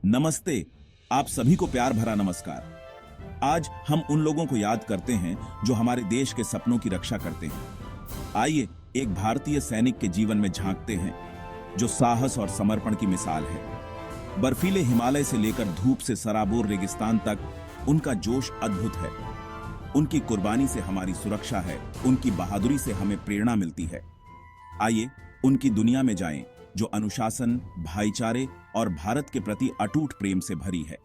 नमस्ते। आप सभी को प्यार भरा नमस्कार। आज हम उन लोगों को याद करते हैं जो हमारे देश के सपनों की रक्षा करते हैं। आइए एक भारतीय सैनिक के जीवन में झांकते हैं जो साहस और समर्पण की मिसाल है। बर्फीले हिमालय से लेकर धूप से सराबोर रेगिस्तान तक उनका जोश अद्भुत है। उनकी कुर्बानी से हमारी सुरक्षा है, उनकी बहादुरी से हमें प्रेरणा मिलती है। आइए उनकी दुनिया में जाएं जो अनुशासन, भाईचारे और भारत के प्रति अटूट प्रेम से भरी है।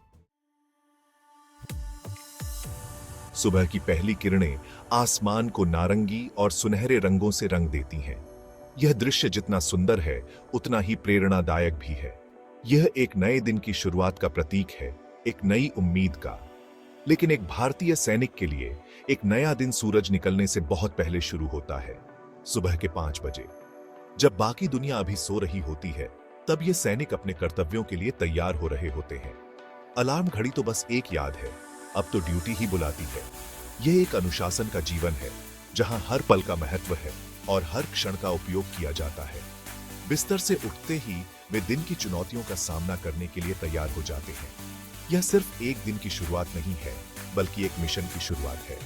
सुबह की पहली किरणें आसमान को नारंगी और सुनहरे रंगों से रंग देती हैं। यह दृश्य जितना सुंदर है, उतना ही प्रेरणादायक भी है। यह एक नए दिन की शुरुआत का प्रतीक है, एक नई उम्मीद का। लेकिन एक भारतीय सैनिक के लिए एक नया दिन सूरज निकलने से बहुत पहले शुरू होता है। सुबह के 5 बजे, जब बाकी दुनिया अभी सो रही होती है, तब ये सैनिक अपने कर्तव्यों के लिए तैयार हो रहे होते हैं। अलार्म घड़ी तो बस एक याद है, अब तो ड्यूटी ही बुलाती है। यह एक अनुशासन का जीवन है, जहां हर पल का महत्व है और हर क्षण का उपयोग किया जाता है। बिस्तर से उठते ही वे दिन की चुनौतियों का सामना करने के लिए तैयार हो जाते हैं। यह सिर्फ एक दिन की शुरुआत नहीं है, बल्कि एक मिशन की शुरुआत है।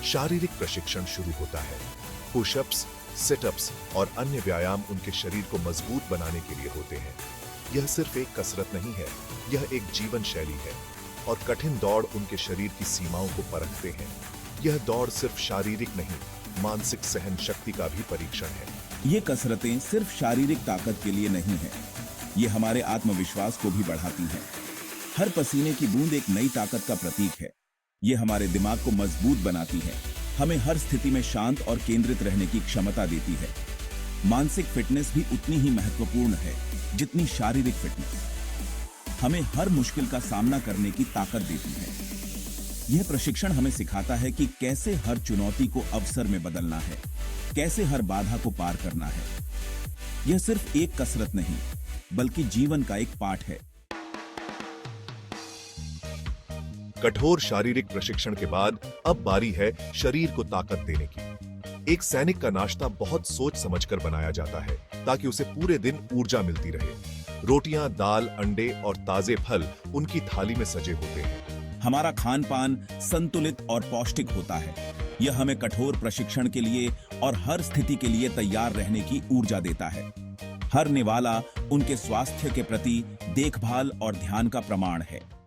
शारीरिक प्रशिक्षण शुरू होता है। पुशअप्स, सिटअप्स और अन्य व्यायाम उनके शरीर को मजबूत बनाने के लिए होते हैं। यह सिर्फ एक कसरत नहीं है, यह एक जीवन शैली है। और कठिन दौड़ उनके शरीर की सीमाओं को परखते हैं। यह दौड़ सिर्फ शारीरिक नहीं, मानसिक सहन शक्ति का भी परीक्षण है। ये कसरतें सिर्फ शारीरिक ताकत के लिए नहीं है, ये हमारे आत्मविश्वास को भी बढ़ाती हैं। हर पसीने की बूंद एक नई ताकत का प्रतीक है। ये हमारे दिमाग को मजबूत बनाती है, हमें हर स्थिति में शांत और केंद्रित रहने की क्षमता देती है। मानसिक फिटनेस भी उतनी ही महत्वपूर्ण है जितनी शारीरिक फिटनेस। हमें हर मुश्किल का सामना करने की ताकत देती है। यह प्रशिक्षण हमें सिखाता है कि कैसे हर चुनौती को अवसर में बदलना है, कैसे हर बाधा को पार करना है। यह सिर्फ एक कसरत नहीं, बल्कि जीवन का एक पाठ है। कठोर शारीरिक प्रशिक्षण के बाद अब बारी है शरीर को ताकत देने की। एक सैनिक का नाश्ता बहुत सोच समझकर बनाया जाता है ताकि उसे पूरे दिन ऊर्जा मिलती रहे। रोटियां, दाल, अंडे और ताजे फल उनकी थाली में सजे होते हैं। हमारा खान पान संतुलित और पौष्टिक होता है। यह हमें कठोर प्रशिक्षण के लिए और हर स्थिति के लिए तैयार रहने की ऊर्जा देता है। हर निवाला उनके स्वास्थ्य के प्रति देखभाल और ध्यान का प्रमाण है।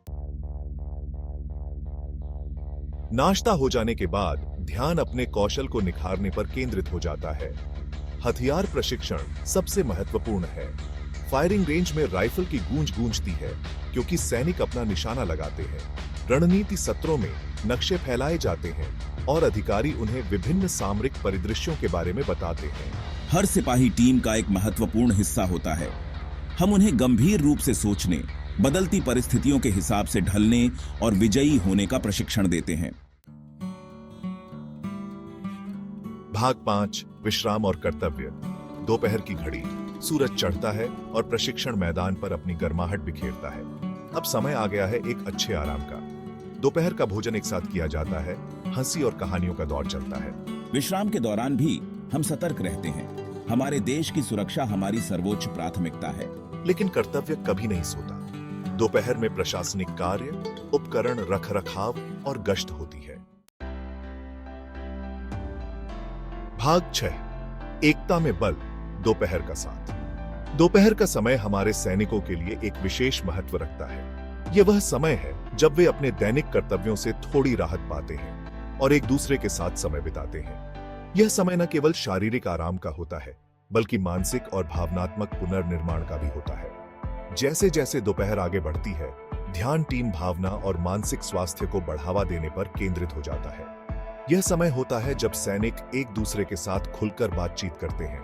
नाश्ता हो जाने के बाद ध्यान अपने कौशल को निखारने पर केंद्रित हो जाता है। हथियार प्रशिक्षण सबसे महत्वपूर्ण है। फायरिंग रेंज में राइफल की गूंज गूंजती है क्योंकि सैनिक अपना निशाना लगाते हैं। रणनीति सत्रों में नक्शे फैलाए जाते हैं और अधिकारी उन्हें विभिन्न सामरिक परिदृश्यों के बारे में बताते हैं। हर सिपाही टीम का एक महत्वपूर्ण हिस्सा होता है। हम उन्हें गंभीर रूप से सोचने, बदलती परिस्थितियों के हिसाब से ढलने और विजयी होने का प्रशिक्षण देते हैं। भाग 5, विश्राम और कर्तव्य। दोपहर की घड़ी, सूरज चढ़ता है और प्रशिक्षण मैदान पर अपनी गर्माहट बिखेरता है। अब समय आ गया है एक अच्छे आराम का। दोपहर का भोजन एक साथ किया जाता है, हंसी और कहानियों का दौर चलता है। विश्राम के दौरान भी हम सतर्क रहते हैं। हमारे देश की सुरक्षा हमारी सर्वोच्च प्राथमिकता है। लेकिन कर्तव्य कभी नहीं सोता। दोपहर में प्रशासनिक कार्य, उपकरण रखरखाव और गश्त होती है। भाग 6, एकता में बल, दोपहर का साथ। दोपहर का समय हमारे सैनिकों के लिए एक विशेष महत्व रखता है। यह वह समय है जब वे अपने दैनिक कर्तव्यों से थोड़ी राहत पाते हैं और एक दूसरे के साथ समय बिताते हैं। यह समय न केवल शारीरिक आराम का होता है, बल्कि मानसिक और भावनात्मक पुनर्निर्माण का भी होता है। जैसे जैसे दोपहर आगे बढ़ती है, ध्यान टीम भावना और मानसिक स्वास्थ्य को बढ़ावा देने पर केंद्रित हो जाता है। यह समय होता है जब सैनिक एक दूसरे के साथ खुलकर बातचीत करते हैं,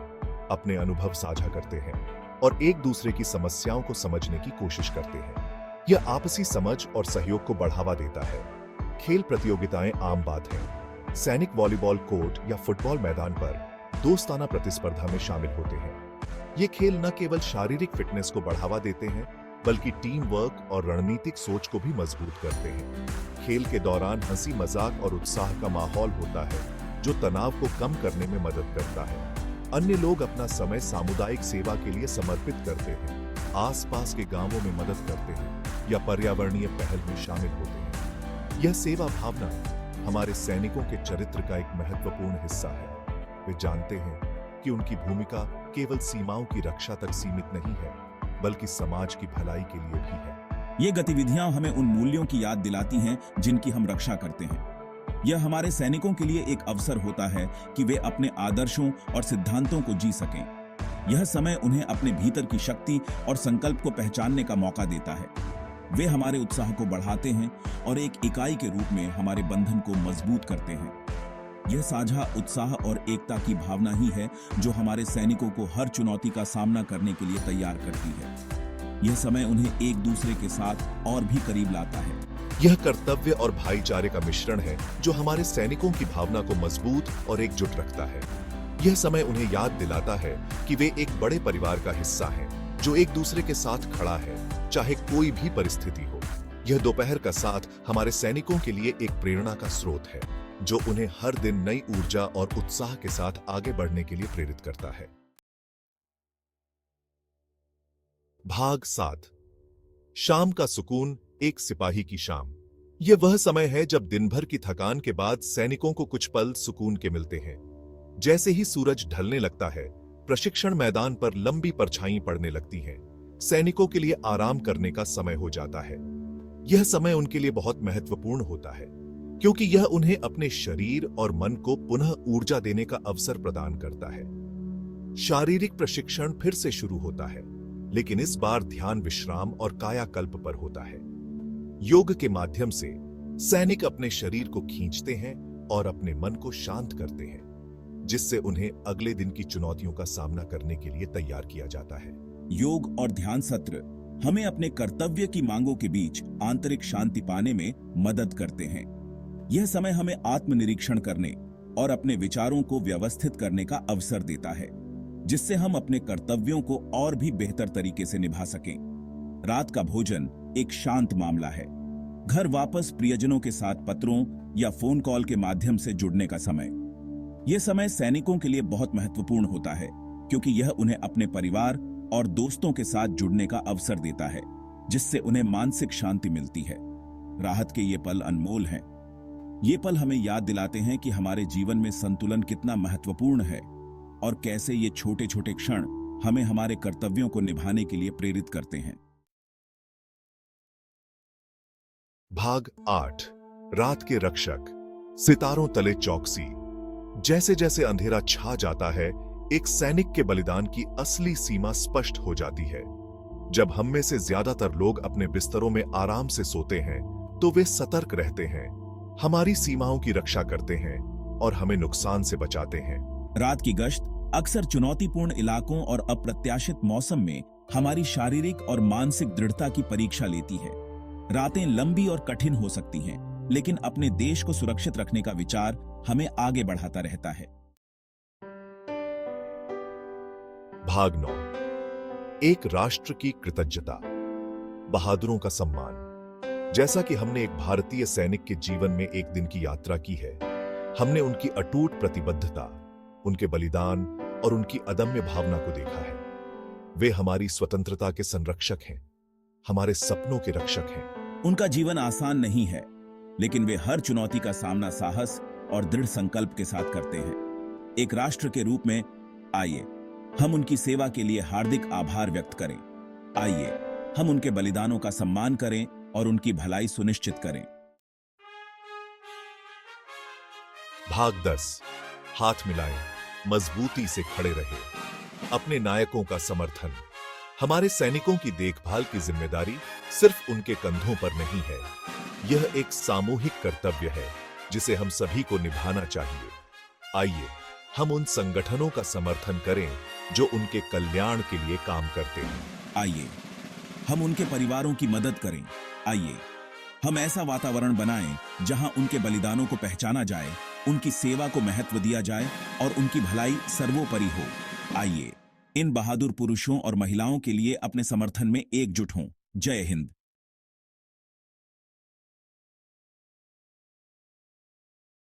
अपने अनुभव साझा करते हैं और एक दूसरे की समस्याओं को समझने की कोशिश करते हैं। यह आपसी समझ और सहयोग को बढ़ावा देता है। खेल प्रतियोगिताएं आम बात है। सैनिक वॉलीबॉल कोर्ट या फुटबॉल मैदान पर दोस्ताना प्रतिस्पर्धा में शामिल होते हैं। ये खेल न केवल शारीरिक फिटनेस को बढ़ावा देते हैं, बल्कि टीम वर्क और रणनीतिक सोच को भी मजबूत करते हैं। खेल के दौरान हंसी मजाक और उत्साह का माहौल होता है, जो तनाव को कम करने में मदद करता है। अन्य लोग अपना समय सामुदायिक सेवा के लिए समर्पित करते हैं, आसपास के गांवों में मदद करते हैं या पर्यावरणीय पहल में शामिल होते हैं। यह सेवा भावना हमारे सैनिकों के चरित्र का एक महत्वपूर्ण हिस्सा है। वे जानते हैं कि उनकी भूमिका केवल सीमाओं की रक्षा तक सीमित नहीं है, बल्कि समाज की भलाई के लिए भी है। ये गतिविधियां हमें उन मूल्यों की याद दिलाती हैं जिनकी हम रक्षा करते हैं। यह हमारे सैनिकों के लिए एक अवसर होता है कि वे अपने आदर्शों और सिद्धांतों को जी सकें। यह समय उन्हें अपने भीतर की शक्ति और संकल्प को पहचानने का मौका देता है। वे हमारे उत्साह को बढ़ाते हैं और एक इकाई के रूप में हमारे बंधन को मजबूत करते हैं। यह साझा उत्साह और एकता की भावना ही है जो हमारे सैनिकों को हर चुनौती का सामना करने के लिए तैयार करती है। यह समय उन्हें एक दूसरे के साथ और भी करीब लाता है। यह कर्तव्य और भाईचारे का मिश्रण है जो हमारे सैनिकों की भावना को मजबूत और एकजुट रखता है। यह समय उन्हें याद दिलाता है कि वे एक बड़े परिवार का हिस्सा हैं, जो एक दूसरे के साथ खड़ा है, चाहे कोई भी परिस्थिति हो। यह दोपहर का साथ हमारे सैनिकों के लिए एक प्रेरणा का स्रोत है, जो उन्हें हर दिन नई ऊर्जा और उत्साह के साथ आगे बढ़ने के लिए प्रेरित करता है। भाग 7। शाम का सुकून, एक सिपाही की शाम। यह वह समय है जब दिन भर की थकान के बाद सैनिकों को कुछ पल सुकून के मिलते हैं। जैसे ही सूरज ढलने लगता है, प्रशिक्षण मैदान पर लंबी परछाई पड़ने लगती हैं। सैनिकों के लिए आराम करने का समय हो जाता है। यह समय उनके लिए बहुत महत्वपूर्ण होता है, क्योंकि यह उन्हें अपने शरीर और मन को पुनः ऊर्जा देने का अवसर प्रदान करता है। शारीरिक प्रशिक्षण फिर से शुरू होता है, लेकिन इस बार ध्यान विश्राम और कायाकल्प पर होता है। योग के माध्यम से सैनिक अपने शरीर को खींचते हैं और अपने मन को शांत करते हैं, जिससे उन्हें अगले दिन की चुनौतियों का सामना करने के लिए तैयार किया जाता है। योग और ध्यान सत्र हमें अपने कर्तव्य की मांगों के बीच आंतरिक शांति पाने में मदद करते हैं। यह समय हमें आत्मनिरीक्षण करने और अपने विचारों को व्यवस्थित करने का अवसर देता है, जिससे हम अपने कर्तव्यों को और भी बेहतर तरीके से निभा सकें। रात का भोजन एक शांत मामला है। घर वापस प्रियजनों के साथ पत्रों या फोन कॉल के माध्यम से जुड़ने का समय। यह समय सैनिकों के लिए बहुत महत्वपूर्ण होता है, क्योंकि यह उन्हें अपने परिवार और दोस्तों के साथ जुड़ने का अवसर देता है, जिससे उन्हें मानसिक शांति मिलती है। राहत के ये पल अनमोल हैं। ये पल हमें याद दिलाते हैं कि हमारे जीवन में संतुलन कितना महत्वपूर्ण है और कैसे ये छोटे छोटे क्षण हमें हमारे कर्तव्यों को निभाने के लिए प्रेरित करते हैं। भाग 8। रात के रक्षक, सितारों तले चौकसी। जैसे जैसे अंधेरा छा जाता है, एक सैनिक के बलिदान की असली सीमा स्पष्ट हो जाती है। जब हम में से ज्यादातर लोग अपने बिस्तरों में आराम से सोते हैं, तो वे सतर्क रहते हैं, हमारी सीमाओं की रक्षा करते हैं और हमें नुकसान से बचाते हैं। रात की गश्त अक्सर चुनौतीपूर्ण इलाकों और अप्रत्याशित मौसम में हमारी शारीरिक और मानसिक दृढ़ता की परीक्षा लेती है। रातें लंबी और कठिन हो सकती हैं, लेकिन अपने देश को सुरक्षित रखने का विचार हमें आगे बढ़ाता रहता है। भाग 9। एक राष्ट्र की कृतज्ञता, बहादुरों का सम्मान। जैसा कि हमने एक भारतीय सैनिक के जीवन में एक दिन की यात्रा की है, हमने उनकी अटूट प्रतिबद्धता, उनके बलिदान और उनकी अदम्य भावना को देखा है। वे हमारी स्वतंत्रता के संरक्षक हैं, हमारे सपनों के रक्षक हैं। उनका जीवन आसान नहीं है, लेकिन वे हर चुनौती का सामना साहस और दृढ़ संकल्प के साथ करते हैं। एक राष्ट्र के रूप में आइए हम उनकी सेवा के लिए हार्दिक आभार व्यक्त करें। आइए हम उनके बलिदानों का सम्मान करें और उनकी भलाई सुनिश्चित करें। भाग 10। हाथ मिलाएं, मजबूती से खड़े रहे। अपने नायकों का समर्थन। हमारे सैनिकों की देखभाल की जिम्मेदारी सिर्फ उनके कंधों पर नहीं है। यह एक सामूहिक कर्तव्य है जिसे हम सभी को निभाना चाहिए। आइए हम उन संगठनों का समर्थन करें जो उनके कल्याण के लिए काम करते हैं। आइए हम उनके परिवारों की मदद करें। आइए हम ऐसा वातावरण बनाएं जहां उनके बलिदानों को पहचाना जाए, उनकी सेवा को महत्व दिया जाए और उनकी भलाई सर्वोपरि हो। आइए इन बहादुर पुरुषों और महिलाओं के लिए अपने समर्थन में एकजुट हों। जय हिंद।